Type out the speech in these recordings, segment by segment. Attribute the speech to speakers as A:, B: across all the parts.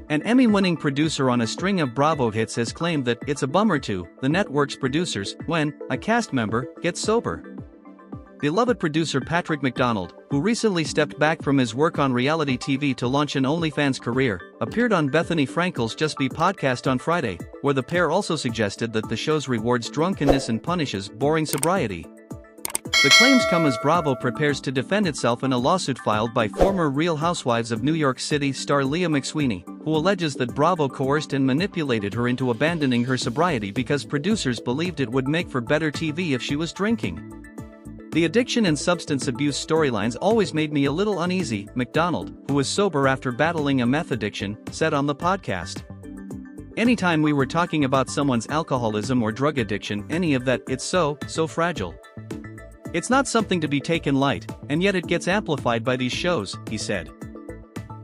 A: An Emmy-winning producer on a string of Bravo hits has claimed that it's a bummer to the network's producers when a cast member gets sober. Beloved producer Patrick McDonald, who recently stepped back from his work on reality TV to launch an OnlyFans career, appeared on Bethenny Frankel's Just Be podcast on Friday, where the pair also suggested that the show rewards drunkenness and punishes boring sobriety. The claims come as Bravo prepares to defend itself in a lawsuit filed by former Real Housewives of New York City star Leah McSweeney, who alleges that Bravo coerced and manipulated her into abandoning her sobriety because producers believed it would make for better TV if she was drinking. The addiction and substance abuse storylines always made me a little uneasy, McDonald, who was sober after battling a meth addiction, said on the podcast. Anytime we were talking about someone's alcoholism or drug addiction, any of that, it's so fragile. It's not something to be taken light, and yet it gets amplified by these shows, he said.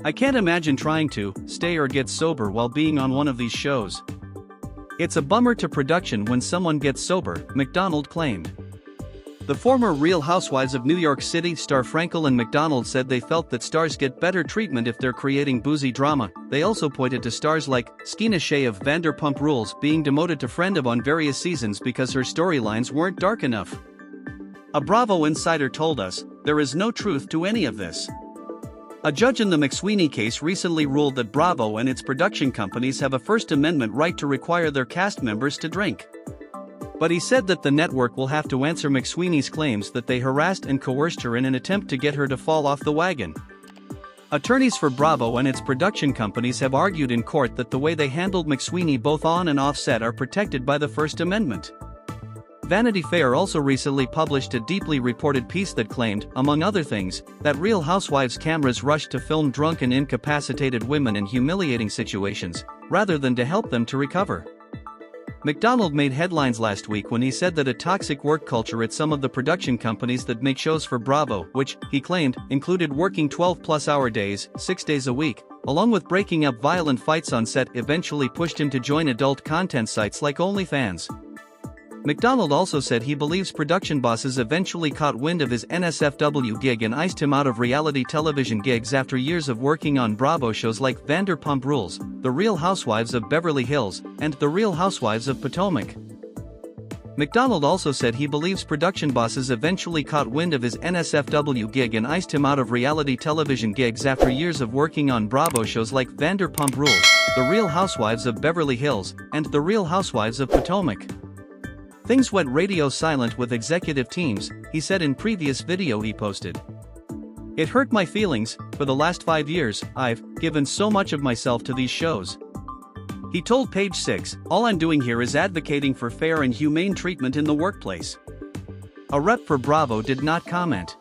A: I can't imagine trying to stay or get sober while being on one of these shows. It's a bummer to production when someone gets sober, McDonald claimed. The former Real Housewives of New York City star Frankel and McDonald said they felt that stars get better treatment if they're creating boozy drama. They also pointed to stars like Skeena Shea of Vanderpump Rules being demoted to friend of on various seasons because her storylines weren't dark enough. A Bravo insider told us, there is no truth to any of this. A judge in the McSweeney case recently ruled that Bravo and its production companies have a First Amendment right to require their cast members to drink. But he said that the network will have to answer McSweeney's claims that they harassed and coerced her in an attempt to get her to fall off the wagon. Attorneys for Bravo and its production companies have argued in court that the way they handled McSweeney both on and off set are protected by the First Amendment. Vanity Fair also recently published a deeply reported piece that claimed, among other things, that Real Housewives cameras rushed to film drunk and incapacitated women in humiliating situations, rather than to help them to recover. McDonald made headlines last week when he said that a toxic work culture at some of the production companies that make shows for Bravo, which, he claimed, included working 12-plus-hour days, 6 days a week, along with breaking up violent fights on set, eventually pushed him to join adult content sites like OnlyFans. McDonald also said he believes production bosses eventually caught wind of his NSFW gig and iced him out of reality television gigs after years of working on Bravo shows like Vanderpump Rules, The Real Housewives of Beverly Hills, and The Real Housewives of Potomac. McDonald also said he believes production bosses eventually caught wind of his NSFW gig and iced him out of reality television gigs after years of working on Bravo shows like Vanderpump Rules, The Real Housewives of Beverly Hills, and The Real Housewives of Potomac. Things went radio silent with executive teams, he said in previous video he posted. It hurt my feelings. For the last 5 years, I've given so much of myself to these shows. He told Page 6, all I'm doing here is advocating for fair and humane treatment in the workplace. A rep for Bravo did not comment.